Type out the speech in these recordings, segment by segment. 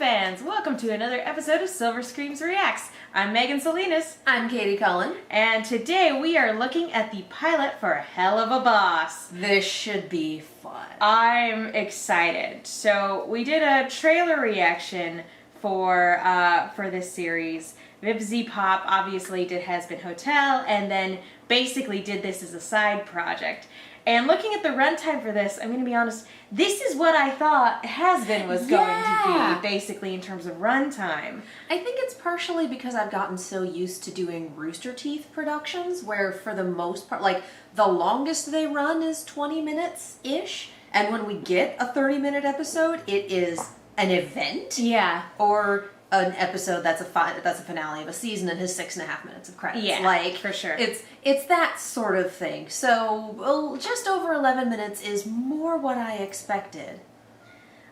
fans! Welcome to another episode of Silver Screams Reacts. I'm Megan Salinas. I'm Katie Cullen. And today we are looking at the pilot for Helluva Boss. This should be fun. I'm excited. So we did a trailer reaction for this series. Vivzy Pop obviously did Hazbin Hotel and then basically did this as a side project. And looking at the runtime for this, I'm going to be honest, this is what I thought Hazbin was going to be, basically, in terms of runtime. I think it's partially because I've gotten so used to doing Rooster Teeth productions, where for the most part, like, the longest they run is 20 minutes-ish, and when we get a 30-minute episode, it is an event. Yeah. Or an episode that's a finale of a season and has 6.5 minutes of credits. Yeah, like, for sure. It's that sort of thing. So just over 11 minutes is more what I expected.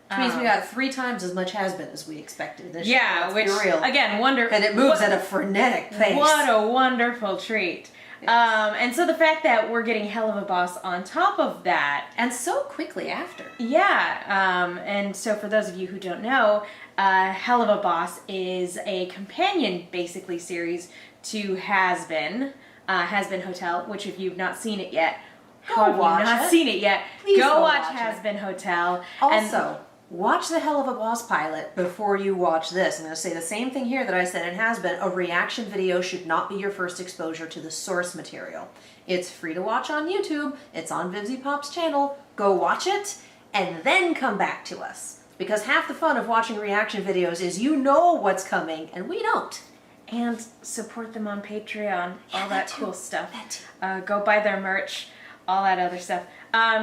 Which means we got 3 times as much Hazbin as we expected. Yeah, which real. Again, wonderful. And it moves at a frenetic pace. What a wonderful treat. Yes. And so the fact that we're getting Helluva Boss on top of that. And so quickly after. Yeah. And so for those of you who don't know, Helluva Boss is a companion, basically, series to Hazbin Hotel, which if you've not seen it yet, Please go watch Hazbin Hotel. Also, watch the Helluva Boss pilot before you watch this. I'm going to say the same thing here that I said in Hazbin. A reaction video should not be your first exposure to the source material. It's free to watch on YouTube. It's on Vivzy Pop's channel. Go watch it and then come back to us. Because half the fun of watching reaction videos is you know what's coming and we don't. And support them on Patreon, all that cool stuff. That too. Go buy their merch, all that other stuff.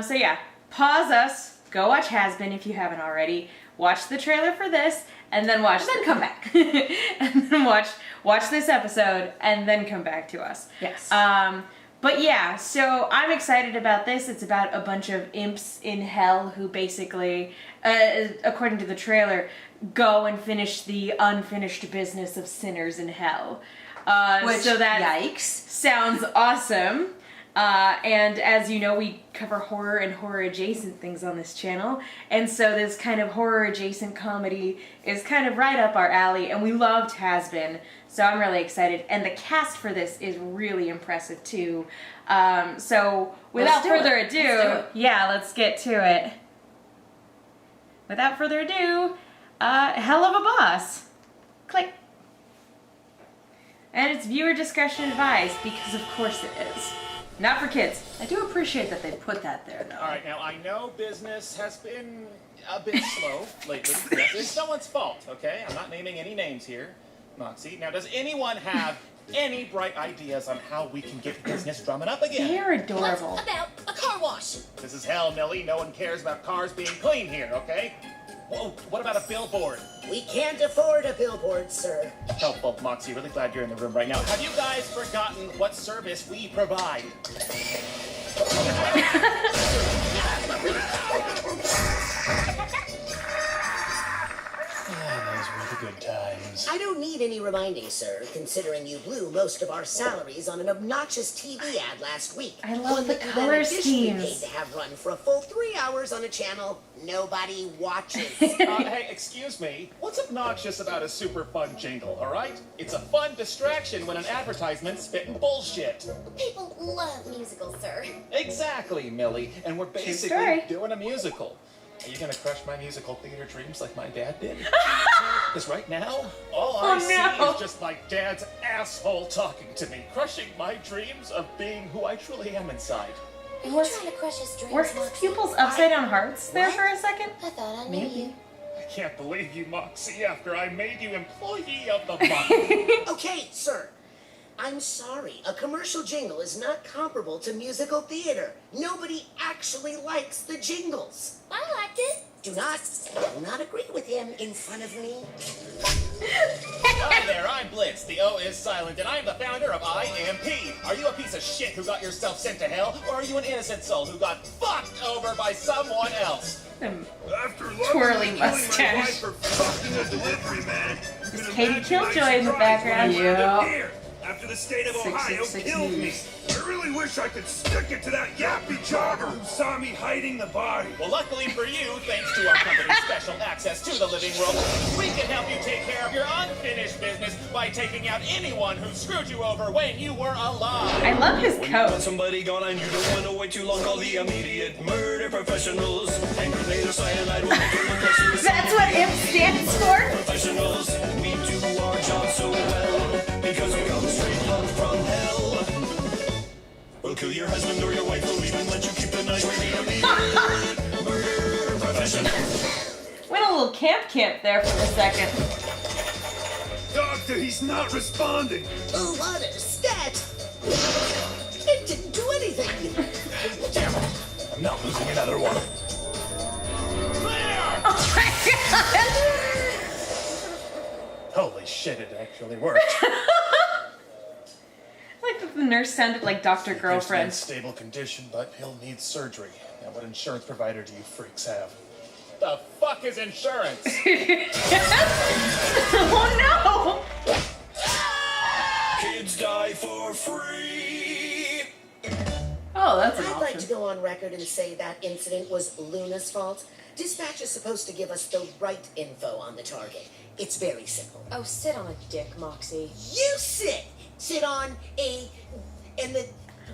So yeah, pause us, go watch Hazbin if you haven't already, watch the trailer for this, and then come back. and then watch this episode, and then come back to us. Yes. But yeah, so I'm excited about this. It's about a bunch of imps in hell who basically, according to the trailer, go and finish the unfinished business of sinners in hell. So that yikes. Sounds awesome. And as you know, we cover horror and horror-adjacent things on this channel. And so this kind of horror-adjacent comedy is kind of right up our alley. And we loved Hazbin, so I'm really excited. And the cast for this is really impressive, too. So without further ado, yeah, let's get to it. Without further ado, Helluva Boss. Click. And it's viewer discretion advised, because of course it is. Not for kids. I do appreciate that they put that there, though. All right, now I know business has been a bit slow lately. Yes, it's no one's fault, okay? I'm not naming any names here, Moxie. Now, does anyone have any bright ideas on how we can get business drumming up again? They're adorable. What about a car wash? This is hell, Millie. No one cares about cars being clean here, okay? Whoa, what about a billboard? We can't afford a billboard, sir. Helpful, Moxie. Really glad you're in the room right now. Have you guys forgotten what service we provide? Those were the good times. I don't need any reminding, sir, considering you blew most of our salaries on an obnoxious TV ad last week. I love One the that you color then additionally schemes. paid to have run for a full 3 hours on a channel nobody watches. Hey, excuse me. What's obnoxious about a super fun jingle, all right? It's a fun distraction when an advertisement's spitting bullshit. People love musicals, sir. Exactly, Millie. And we're basically doing a musical. Are you gonna crush my musical theater dreams like my dad did? Because right now, all I see is just my dad's asshole talking to me, crushing my dreams of being who I truly am inside. Are you trying to crush his dreams, Were his Moxie? pupils upside down hearts there for a second? I thought I knew you. I can't believe you, Moxie, after I made you employee of the month. Okay, sir. I'm sorry. A commercial jingle is not comparable to musical theater. Nobody actually likes the jingles. I liked it. I will not agree with him in front of me. Hi there, I'm Blitz. The O is silent, and I'm the founder of IMP. Are you a piece of shit who got yourself sent to hell, or are you an innocent soul who got fucked over by someone else? Twirly mustache. For fucking a delivery man. Katie Killjoy in the background. Yeah. After after the state of Ohio 666 killed me. News. I really wish I could stick it to that yappy jogger who saw me hiding the body. Well, luckily for you, thanks to our company's special access to the living world, we can help you take care of your unfinished business by taking out anyone who screwed you over when you were alive. I love his When coat. somebody gone and you don't want to wait too long, call the immediate murder professionals. And grenade or cyanide will make it look like suicide. That's what IMP stands for? Professionals, we do our job so well because we come straight from hell. We'll kill your husband or your wife, we'll even let you keep the knife. We're the immediate murder professionals. Went a little camp there for a second. Doctor, he's not responding. Ooh, what a stat! It didn't do anything. Damn it. I'm not losing another one. Oh my god! Holy shit, it actually worked. Like that the nurse sounded like Dr. He's in Girlfriend. stable condition, but he'll need surgery. Now, what insurance provider do you freaks have? The fuck is insurance? Oh no! Kids die for free. Oh, that's an I'd like to option. go on record and say that incident was Loona's fault. Dispatch is supposed to give us the right info on the target. It's very simple. Oh, sit on a dick, Moxie. You sit on a, and the,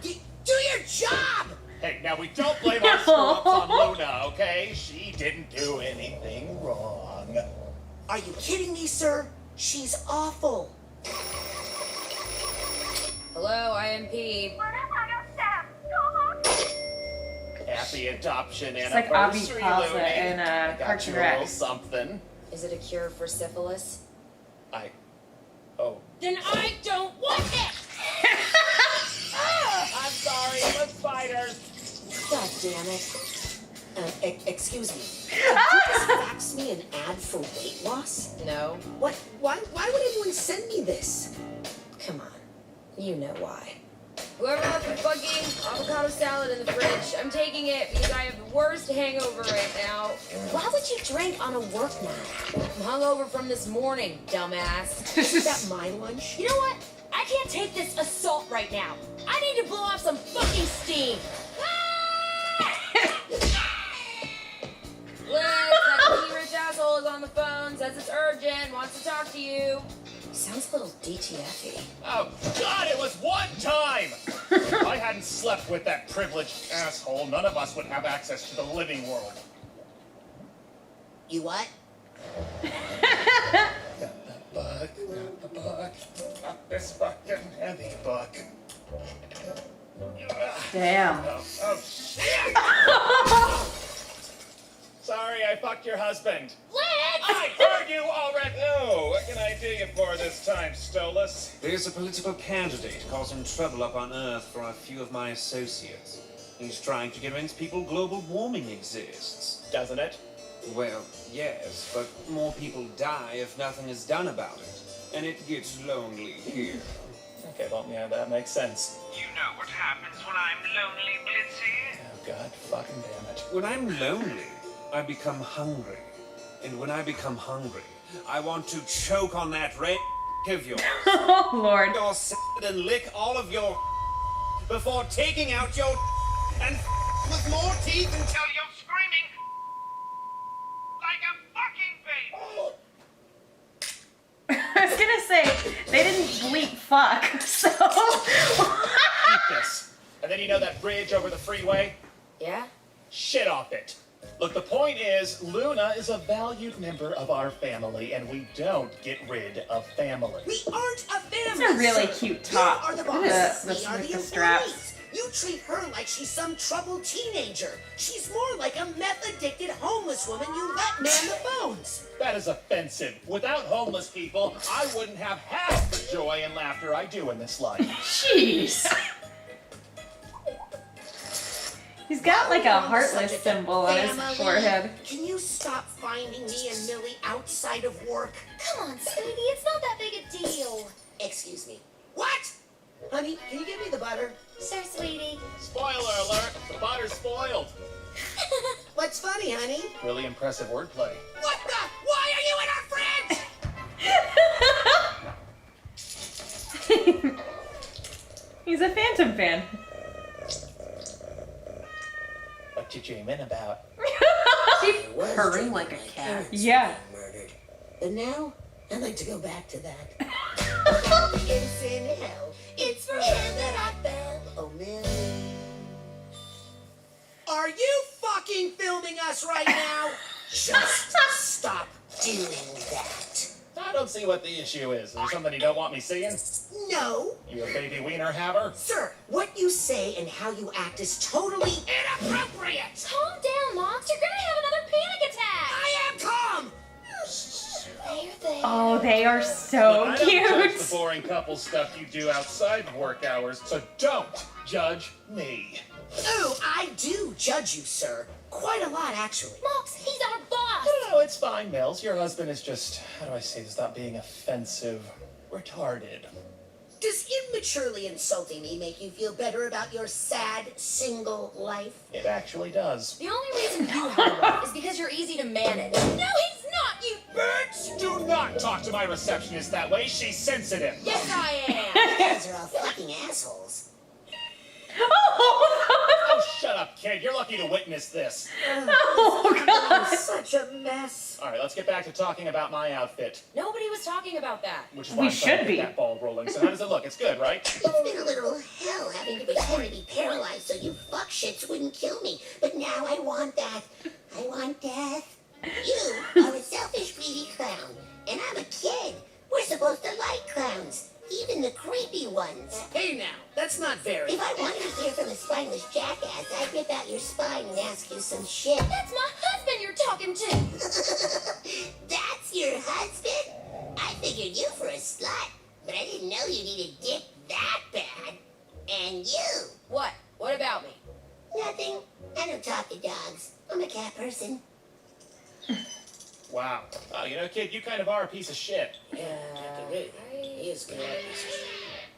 do your job! Hey, now we don't blame our screw-ups on Loona, okay? She didn't do anything wrong. Are you kidding me, sir? She's awful. Hello, IMP. Happy adoption It's like Abby anniversary, Plaza Looney. in, I got Parks you and a Rec. little something. Is it a cure for syphilis? Oh. Then I don't want it! I'm sorry, it was spiders. God damn it. Excuse me. Did you fax me an ad for weight loss? No. What? Why would anyone send me this? Come on. You know why. Whoever left the fucking avocado salad in the fridge, I'm taking it because I have the worst hangover right now. Why would you drink on a work night? I'm hungover from this morning, dumbass. Is that my lunch? You know what? I can't take this assault right now. I need to blow off some fucking steam. Liz, that cookie rich asshole is on the phone, says it's urgent, wants to talk to you. Sounds a little DTF-y. Oh, God, it was one time! If I hadn't slept with that privileged asshole, none of us would have access to the living world. You what? Got the bug, got the bug. Got this fucking heavy bug. Damn. Oh, shit! Sorry, I fucked your husband. I heard you already. Oh, what can I do you for this time, Stolas? There's a political candidate causing trouble up on Earth for a few of my associates. He's trying to convince people global warming exists. Doesn't it? Well, yes, but more people die if nothing is done about it. And it gets lonely here. Okay, well, yeah, that makes sense. You know what happens when I'm lonely, Blitzy? Oh, God fucking damn it. When I'm lonely, I become hungry. And when I become hungry, I want to choke on that red of yours. Oh, Lord. Your salad and lick all of your before taking out your and with more teeth and Until you're screaming like a fucking baby. I was gonna say, they didn't bleep fuck, so. Eat this. And then you know that bridge over the freeway? Yeah? Shit off it. Look, the point is, Loona is a valued member of our family, and we don't get rid of family. We aren't a family. It's a really sir. cute top. You are the Look boss. at We the- are with the the straps. employees. You treat her like she's some troubled teenager. She's more like a meth-addicted homeless woman you let man the phones. That is offensive. Without homeless people, I wouldn't have half the joy and laughter I do in this life. Jeez. He's got like a heartless symbol on his Family. forehead. Can you stop finding me and Millie outside of work? Come on, sweetie, it's not that big a deal. Excuse me. What? Honey, can you give me the butter? Sure, sweetie. Spoiler alert, the butter's spoiled. What's funny, honey? Really impressive wordplay. What the? Why are you in our fridge? fan. What you dreaming about? I was Purring dreaming like a my cat. parents were Yeah. murdered. But now, I'd like to go back to that. It's in hell. It's for her that I fell. Oh, Millie. Are you fucking filming us right now? Just stop doing that. I don't see what the issue is. Is there something you don't want me seeing? No. You a baby wiener haver? Sir, what you say and how you act is totally inappropriate. Calm down, Mox. You're gonna have another panic attack. I am calm. There. Oh, they are Look, so I don't judge cute. the boring couple stuff you do outside work hours, so don't judge me. Oh, I do judge you, sir. Quite a lot, actually. Mox, he's our boss. No, it's fine, Mills. Your husband is just, how do I say this without being offensive? Retarded. Does immaturely insulting me make you feel better about your sad, single life? It actually does. The only reason you have a wife is because you're easy to manage. No, he's not, you... Birds, do not talk to my receptionist that way. She's sensitive. Yes, I am. You guys are all fucking assholes. Oh, shut up, kid. You're lucky to witness this. Oh, God. It's such a mess. All right, let's get back to talking about my outfit, Nobody was talking about that. which is We why I'm trying should to be. get that ball rolling. So how does it look? It's good, right? It's been a literal hell having to pretend to be paralyzed so you fuck shits wouldn't kill me. But now I want that. I want death. You are a selfish, greedy clown. And I'm a kid. We're supposed to like clowns. Even the creepy ones. Hey now, that's not very... If I wanted to hear from a spineless jackass, I'd rip out your spine and ask you some shit. That's my husband you're talking to. That's your husband? I figured you for a slut, but I didn't know you needed dick that bad. And you? What? What about me? Nothing. I don't talk to dogs. I'm a cat person. Wow. Oh, you know, kid, you kind of are a piece of shit. He is good.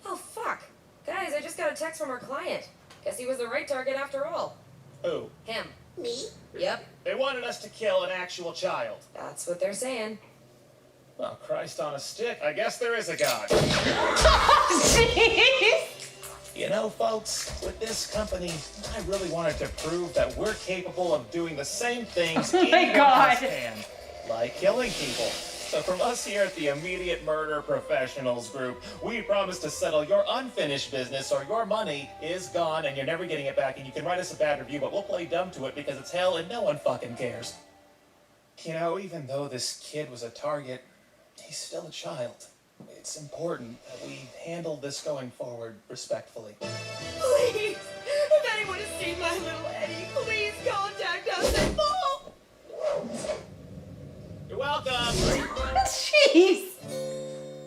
Oh, fuck. Guys, I just got a text from our client. Guess he was the right target after all. Who? Him. Me? Yep, They wanted us to kill an actual child. that's what they're saying. Well, Christ on a stick. I guess there is a God. Jeez. You know, folks, with this company, I really wanted to prove that we're capable of doing the same things Oh my anyone God. else can, like killing people. So from us here at the Immediate Murder Professionals Group, we promise to settle your unfinished business or your money is gone and you're never getting it back and you can write us a bad review, but we'll play dumb to it because it's hell and no one fucking cares. You know, even though this kid was a target, he's still a child. It's important that we handle this going forward respectfully. Please, if anyone has seen my little Eddie, please contact us at full. You're welcome! Jeez.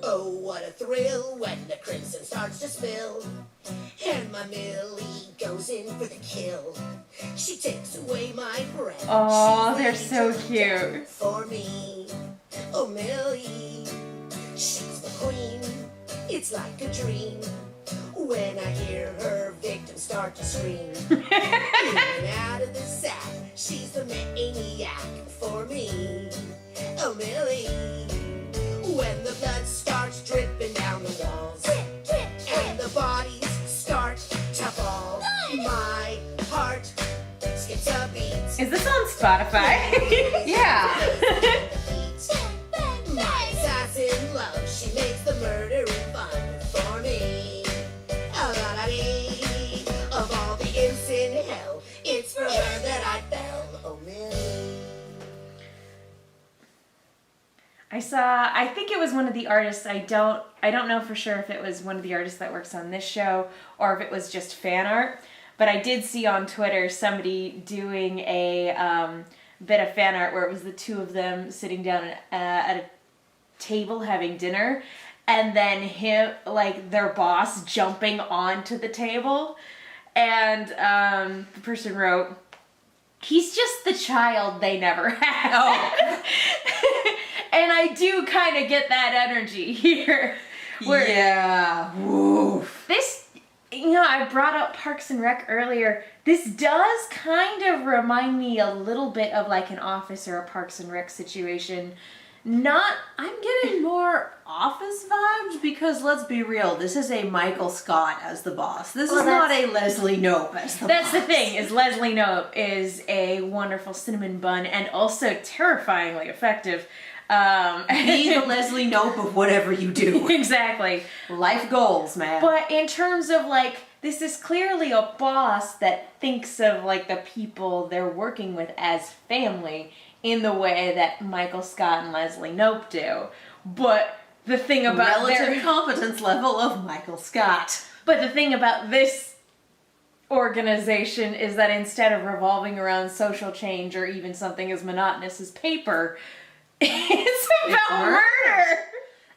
Oh, what a thrill when the crimson starts to spill. And my Millie goes in for the kill. She takes away my breath. Oh, She's they're ready so to cute. die For me. Oh, Millie. She's the queen. It's like a dream. When I hear her victims start to scream. In and out of the sack. She's the maniac for me. Oh, Millie. When the blood starts dripping down the walls. Drip, drip, drip. And the bodies start to fall. My heart skips a beat. Is this on Spotify? Yeah. My assassin love, she makes the murdering fun for me. A-la-la-dee. Of all the imps in hell, it's for her that I fell. Oh, Millie. I think it was one of the artists. I don't know for sure if it was one of the artists that works on this show or if it was just fan art, but I did see on Twitter somebody doing a bit of fan art where it was the two of them sitting down at a table having dinner, and then him, like their boss, jumping onto the table, and the person wrote, "He's just the child they never had." Oh. And I do kind of get that energy here. Where Yeah. Woof. this, I brought up Parks and Rec earlier. This does kind of remind me a little bit of like an Office or a Parks and Rec situation. I'm getting more Office vibes because let's be real, this is a Michael Scott as the boss. This is not a Leslie Knope as the boss. That's the thing, is Leslie Knope is a wonderful cinnamon bun and also terrifyingly effective. Be the Leslie Knope of whatever you do. Exactly. Life goals, man. But in terms of like, this is clearly a boss that thinks of like the people they're working with as family in the way that Michael Scott and Leslie Knope do. But the thing about relative competence level of Michael Scott. But the thing about this organization is that instead of revolving around social change or even something as monotonous as paper, it's about murder.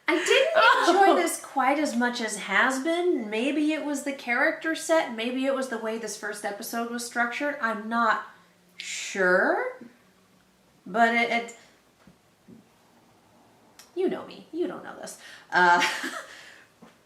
I didn't enjoy this quite as much as Hazbin. Maybe it was the character set. Maybe it was the way this first episode was structured. I'm not sure. But it you know me. You don't know this.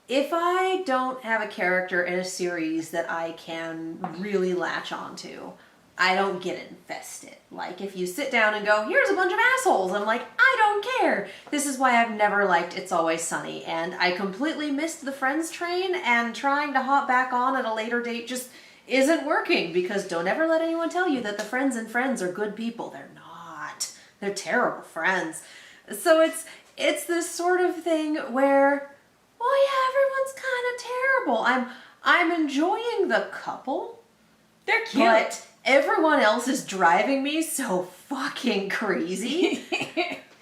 If I don't have a character in a series that I can really latch onto, I don't get invested. Like, if you sit down and go, here's a bunch of assholes, I'm like, I don't care. This is why I've never liked It's Always Sunny, and I completely missed the Friends train, and trying to hop back on at a later date just isn't working, because don't ever let anyone tell you that the friends in Friends are good people. They're not. They're terrible friends. So it's this sort of thing where, oh yeah, everyone's kind of terrible. I'm enjoying the couple. They're cute. But everyone else is driving me so fucking crazy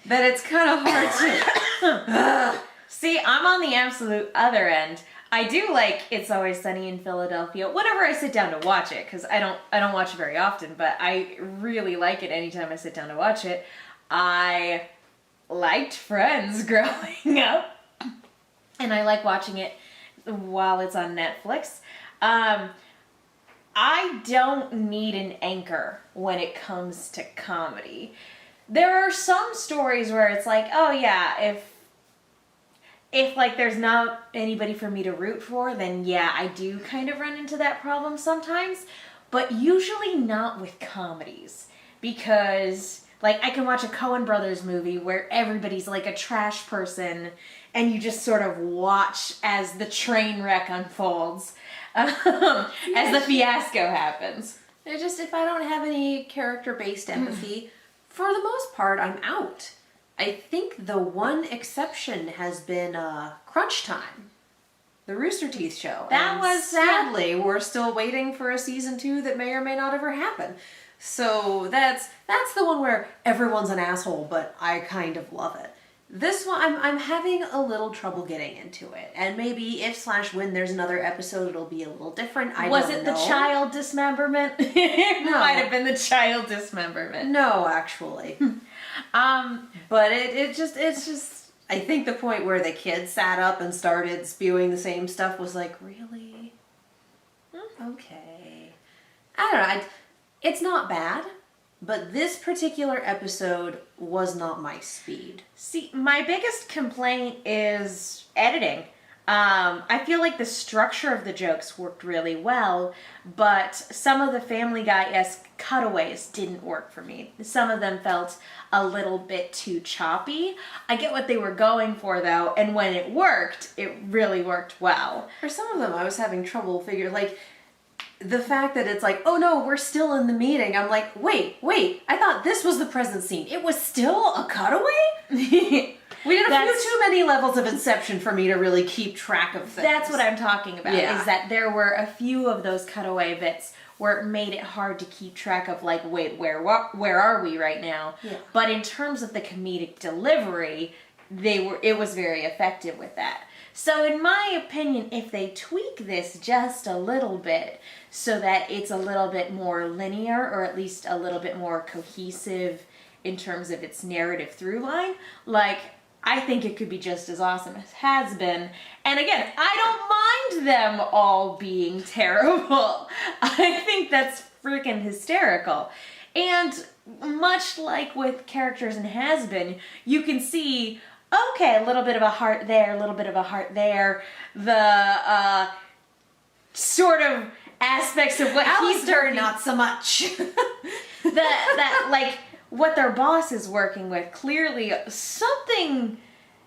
that it's kind of hard to... See, I'm on the absolute other end. I do like It's Always Sunny in Philadelphia whenever I sit down to watch it, because I don't watch it very often, but I really like it anytime I sit down to watch it. I liked Friends growing up, and I like watching it while it's on Netflix. I don't need an anchor when it comes to comedy. There are some stories where it's like, oh yeah, if like there's not anybody for me to root for, then yeah, I do kind of run into that problem sometimes, but usually not with comedies, because like I can watch a Coen Brothers movie where everybody's like a trash person and you just sort of watch as the train wreck unfolds. As the fiasco happens. If I don't have any character-based empathy, for the most part, I'm out. I think the one exception has been Crunch Time, the Rooster Teeth show. That was sadly, we're still waiting for a season 2 that may or may not ever happen. So that's the one where everyone's an asshole, but I kind of love it. This one, I'm having a little trouble getting into it, and maybe if/when there's another episode, it'll be a little different. I don't know. Was it the child dismemberment? It might have been the child dismemberment. No, actually. But it's just. I think the point where the kid sat up and started spewing the same stuff was like, really? Okay. I don't know. It's not bad. But this particular episode was not my speed. See, my biggest complaint is editing. I feel like the structure of the jokes worked really well, but some of the Family Guy-esque cutaways didn't work for me. Some of them felt a little bit too choppy. I get what they were going for, though, and when it worked, it really worked well. For some of them, I was having trouble figuring, like, the fact that it's like, oh no, we're still in the meeting. I'm like, wait, I thought this was the present scene. It was still a cutaway? We did a few too many levels of Inception for me to really keep track of things. That's what I'm talking about, is that there were a few of those cutaway bits where it made it hard to keep track of, like, wait, where are we right now? Yeah. But in terms of the comedic delivery, it was very effective with that. So in my opinion, if they tweak this just a little bit so that it's a little bit more linear, or at least a little bit more cohesive in terms of its narrative through line, like, I think it could be just as awesome as has been. And again, I don't mind them all being terrible. I think that's freaking hysterical. And much like with characters in Has Been, you can see, okay, a little bit of a heart there, a little bit of a heart there. The sort of aspects of what he's doing. Not so much. that like what their boss is working with. Clearly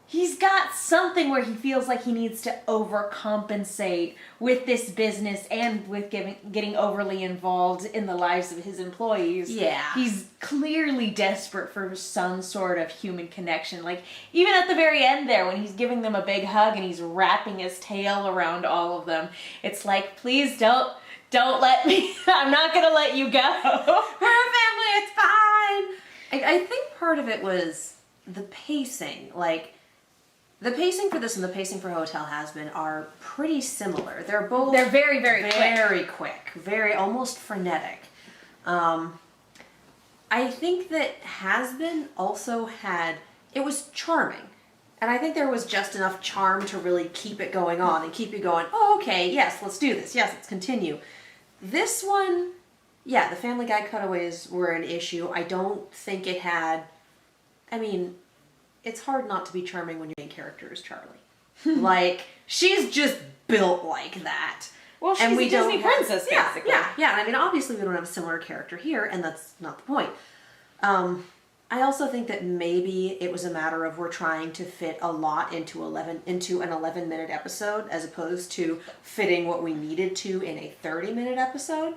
he's got something where he feels like he needs to overcompensate with this business and with getting overly involved in the lives of his employees. Yeah. He's clearly desperate for some sort of human connection. Like, even at the very end there, when he's giving them a big hug and he's wrapping his tail around all of them, it's like, please don't let me, I'm not gonna let you go. We're a family, it's fine. I think part of it was the pacing. Like, the pacing for this and the pacing for Hotel Hazbin are pretty similar. They're very, very quick. Very, almost frenetic. I think that Hazbin also it was charming. And I think there was just enough charm to really keep it going on and keep you going, oh, okay, yes, let's do this. Yes, let's continue. This one, yeah, the Family Guy cutaways were an issue. I don't think it had, I mean, it's hard not to be charming when your main character is Charlie. Like, she's just built like that. Well, she's a Disney princess, basically. Yeah, and I mean, obviously we don't have a similar character here, and that's not the point. I also think that maybe it was a matter of we're trying to fit a lot into an 11-minute episode as opposed to fitting what we needed to in a 30-minute episode.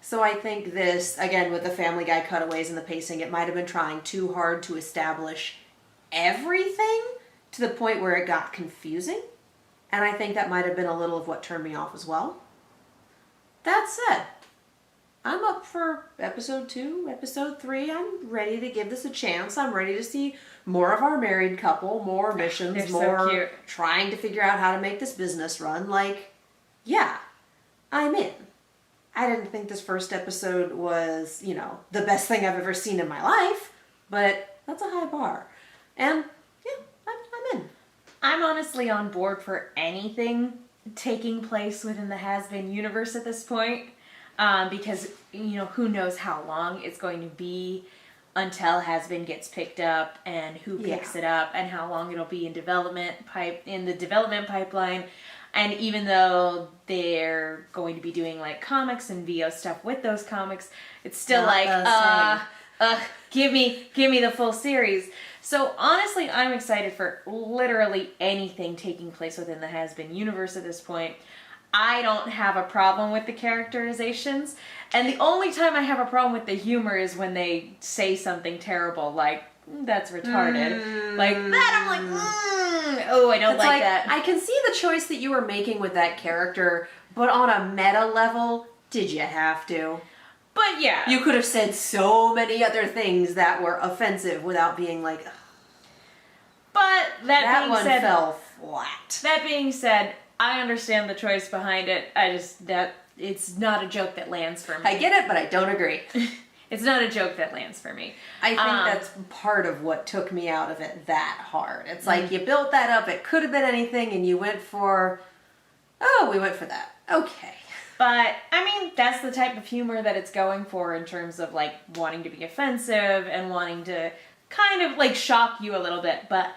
So I think this, again, with the Family Guy cutaways and the pacing, it might have been trying too hard to establish everything to the point where it got confusing. And I think that might have been a little of what turned me off as well. That said, I'm up for episode 2, episode 3. I'm ready to give this a chance. I'm ready to see more of our married couple, more missions, They're more so cute. trying to figure out how to make this business run. Like, yeah, I'm in. I didn't think this first episode was, the best thing I've ever seen in my life, but that's a high bar. And, yeah, I'm in. I'm honestly on board for anything taking place within the Hazbin universe at this point. Because, who knows how long it's going to be until Hazbin gets picked up and who picks it up and how long it'll be in the development pipeline. And even though they're going to be doing like comics and VO stuff with those comics, it's still give me the full series. So honestly, I'm excited for literally anything taking place within the Hazbin universe at this point. I don't have a problem with the characterizations, and the only time I have a problem with the humor is when they say something terrible, like, that's retarded. Like, that I'm like, oh, I don't like that. I can see the choice that you were making with that character, but on a meta level, did you have to? But yeah. You could have said so many other things that were offensive without being like, ugh. But that being one said, fell flat. That being said, I understand the choice behind it. It's not a joke that lands for me. I get it, but I don't agree. It's not a joke that lands for me. I think that's part of what took me out of it that hard. It's like you built that up, it could have been anything, and you went for, we went for that. Okay. But, I mean, that's the type of humor that it's going for in terms of, like, wanting to be offensive and wanting to kind of, like, shock you a little bit. But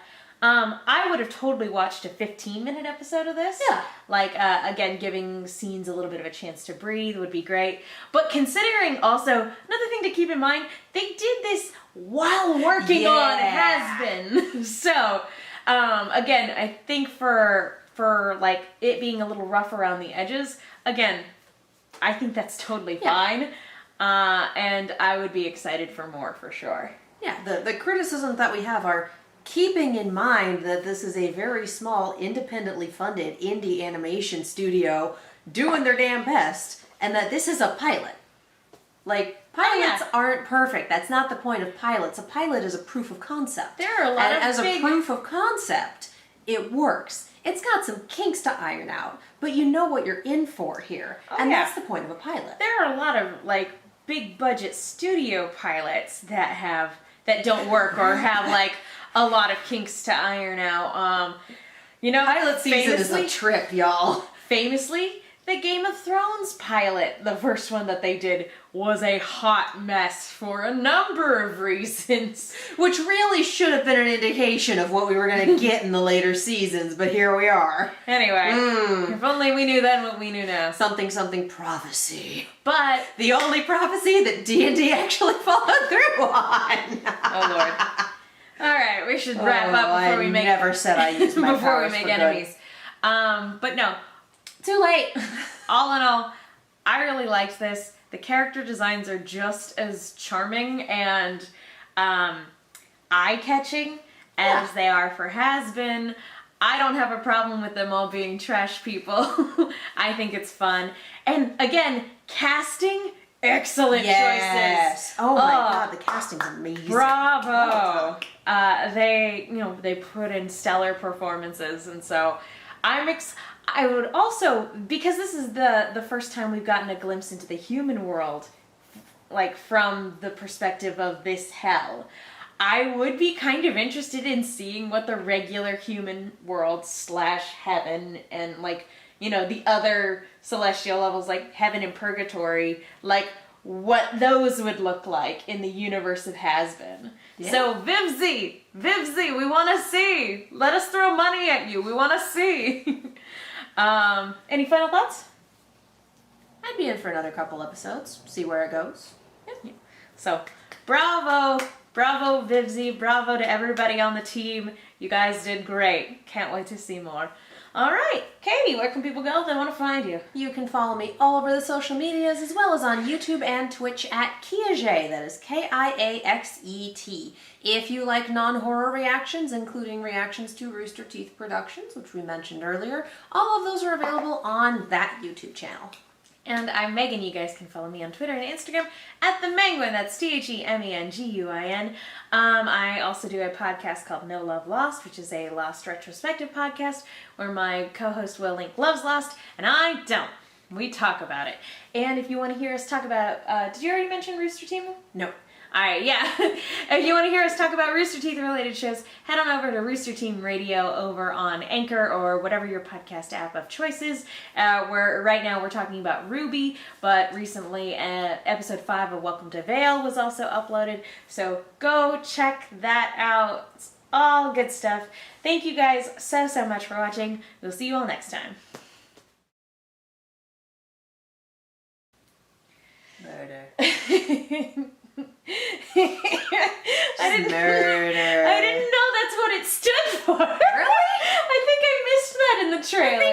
I would have totally watched a 15-minute episode of this. Yeah. Like, again, giving scenes a little bit of a chance to breathe would be great. But considering also, another thing to keep in mind, they did this while working on Hazbin. So, again, I think for like, it being a little rough around the edges, again, I think that's totally fine. And I would be excited for more, for sure. Yeah, the criticisms that we have are keeping in mind that this is a very small, independently funded indie animation studio doing their damn best, and that this is a pilot. Like, pilots aren't perfect. That's not the point of pilots. A pilot is a proof of concept. There are a lot and of as a proof of concept, it works. It's got some kinks to iron out, but you know what you're in for here. And that's the point of a pilot. There are a lot of, like, big budget studio pilots that don't work or have, like, a lot of kinks to iron out. Pilot season is a trip, y'all. Famously, The Game of Thrones pilot, the first one that they did, was a hot mess for a number of reasons. Which really should have been an indication of what we were going to get in the later seasons, but here we are. Anyway, if only we knew then what we knew now. Something prophecy. But the only prophecy that D&D actually followed through on. Oh Lord. Alright, we should wrap up before we make... I never said I used my before powers we make for enemies. But no. Too late. All in all, I really liked this. The character designs are just as charming and eye-catching as they are for Hazbin. I don't have a problem with them all being trash people. I think it's fun. And again, casting, excellent choices. Oh my god, the casting's amazing. Bravo. They put in stellar performances, and so I would also, because this is the first time we've gotten a glimpse into the human world, like from the perspective of this hell, I would be kind of interested in seeing what the regular human world / heaven and the other celestial levels like heaven and purgatory, like what those would look like in the universe of Hazbin. Yeah. So Vivzy, we want to see. Let us throw money at you. We want to see. Any final thoughts? I'd be in for another couple episodes. See where it goes. Yeah. So, bravo, Vivzy, bravo to everybody on the team. You guys did great. Can't wait to see more. All right, Katie, where can people go if they want to find you? You can follow me all over the social medias as well as on YouTube and Twitch at Kiaxet. That is Kiaxet. If you like non-horror reactions, including reactions to Rooster Teeth Productions, which we mentioned earlier, all of those are available on that YouTube channel. And I'm Megan. You guys can follow me on Twitter and Instagram at The Menguin. That's TheMenguin. I also do a podcast called No Love Lost, which is a Lost retrospective podcast where my co-host Will Link loves Lost, and I don't. We talk about it. And if you want to hear us talk about... did you already mention Rooster Teeth? No. Alright, yeah. If you want to hear us talk about Rooster Teeth related shows, head on over to Rooster Team Radio over on Anchor or whatever your podcast app of choice is. Where right now we're talking about Ruby, but recently episode 5 of Welcome to Vale was also uploaded. So go check that out. It's all good stuff. Thank you guys so much for watching. We'll see you all next time. Murder. I didn't know that's what it stood for. Really? I think I missed that in the trailer.